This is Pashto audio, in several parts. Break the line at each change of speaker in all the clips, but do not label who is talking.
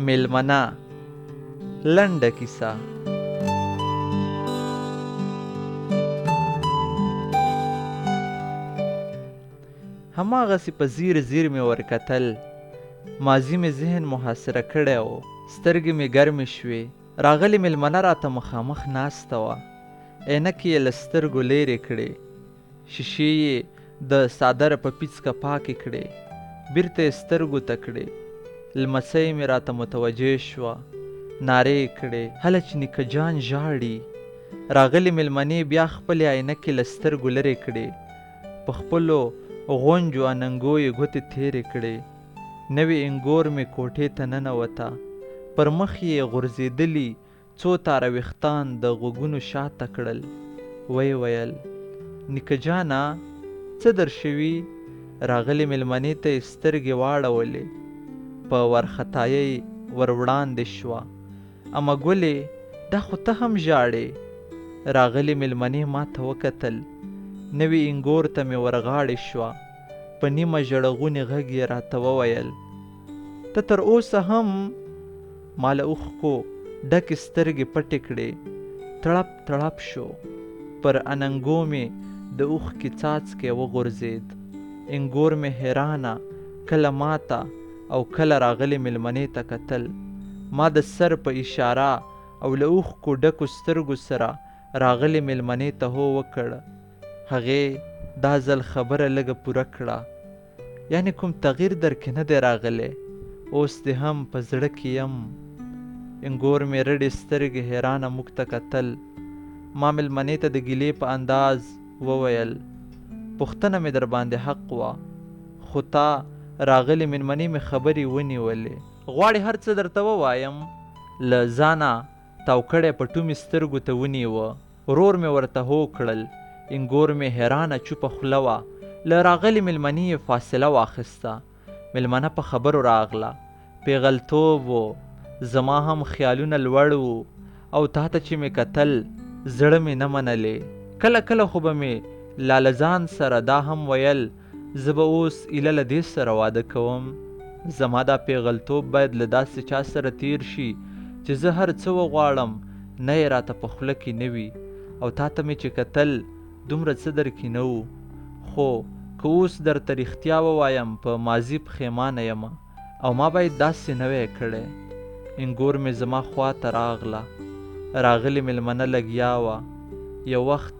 میلمنه لنډه کیسه. هماغسې په ځیر ځیر مې ورکتل، ماضي مې ذهن محاصره کړی و، سترګې مې ګرمې شوې. راغلې میلمنه راته مخامخ ناسته وه، عینکې یې له سترګو لیرې کړې، شیشې یې د څادره په پیڅکه پاکې کړې، بیرته یې سترګو ته کړې. لمسۍ مې راته متوجه شوه، نارې یې کړې، هله چې نیکه جان ژاړي. راغلې میلمنې بیا خپلې عینکې له سترګو لرې کړې، په خپلو غونجو اننګو یې ګوتې تېرې کړې. نوې انګور مې کوټې ته ننوته، پر مخ یې غورځېدلي څو تاره ویښتان د غوږونو شاته کړل. ویې ویل: نیکه جانه څه در شوي؟ راغلې میلمنې ته یې سترګې واړولې، په وارخطایۍ ور وړاندې شوه. اما ګلې دا خو ته هم ژاړې. راغلې میلمنې ما ته وکتل، نوي انګور ته مې ورغاړې شوه، په نیمه ژړغوني غږ یې راته وویل: ته تر اوسه هم؟ ما له اوښکو ډکې سترګې پټې کړې، تړپ تړپ شو، پر اننګو مې د اوښکې څاڅکی وغورځېد. انګور مې حیرانه کله ماته او کله راغلې میلمنې ته کتل. ما د سر په اشاره او له اوښکو ډکو سترګو سره راغلې میلمنې ته هو وکړ. هغې دا ځل خبره لږه پوره کړه، یعنې کوم تغییر در کې نه دی راغلی، اوس دې هم په زړه کې یم. انګور مې رډې سترګې حیرانه موږ ته کتل. ما میلمنې ته د ګیلې په انداز وویل: پوښتنه مې در باندې حق وه، خو تا راغلې میلمنې مې خبرې ونیولې. غواړې هر څه درته ووایم؟ له ځانه تاو کړی پټو مې سترګو ته ونیوه، ورور مې ورته هو کړل. انګور مې حیرانه چوپه خوله وه، له راغلې میلمنې یې فاصله واخیسته. میلمنه په خبرو راغله، پیغلتوب و، زما هم خیالونه لوړ وو، او تا ته چې مې کتل زړه مې نه منلې. کله کله خو به مې لا له ځان سره دا هم ویل: زه به اوس ایله له دې سره واده کوم. زما دا پیغلتوب باید له داسې چا سره تیر شي چې زه هر څه وغواړم نه یې راته په خوله کې نه وي، او تا ته مې چې کتل دومره څه در کې نه وو. خو که اوس درته رښتیا ووایم په ماضي پښیمانه یم، او ما باید داسې نه وی کړی. انګور مې زما خوا ته راغله، راغلې میلمنه لګیا وه. یو وخت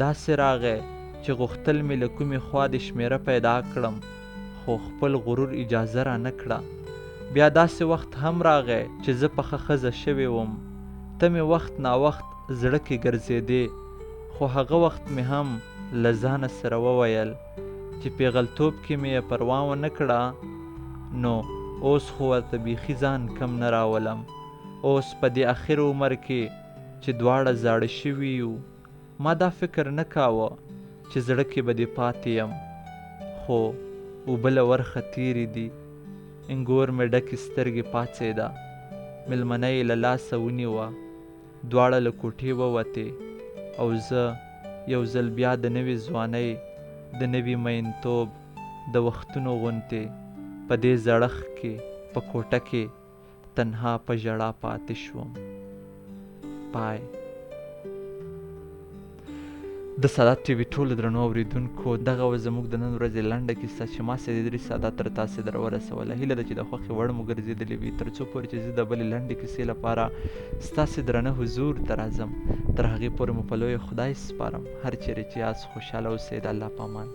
داسې راغی چې غوښتل مې له کومې خوا د شمېره پیدا کړم، خو خپل غرور اجازه را نه کړه. بیا داسې وخت هم راغی چې زه پخه ښځه شوې وم، ته مې وخت ناوخت زړه کې ګرځېدې، خو هغه وخت مې هم له ځانه سره وویل چې پیغلتوب کې مې یې پروا ونه کړه، نو اوس خو ورته بیخي ځان کم نه راولم. اوس په دې اخر عمر کې چې دواړه زاړه شوي یو، ما دا فکر نه کاوه چې زړه کې به دې پاتې یم، خو اوبه له ورخه تېرې دي. انګور مې ډکې سترګې پاڅېده، میلمنه یې له لاسه ونیوه، دواړه له کوټې ووتې، او زه یو ځل بیا د نوې ځوانۍ، د نوي مینتوب د وختونو غوندې په دې زړښت کې په کوټه کې تنها په ژړا پاتې شوم. پای. د سادات ټي وي ټولو درنو اورېدونکو، دغه وه زموږ د نن ورځې لنډه کیسه چې ما سید ادریس سادات تر تاسې در ورسوله. هیله ده چې د خوښې وړ مو ګرځېدلې وي، تر څو پورې چې زه د بلې لنډې کیسې لپاره ستاسې درانه حضور ته راځم. تر هغې پورې مو په لویه خدای سپارم. هر چیرې چې یاست خوشحاله اوسئ. د الله په امان.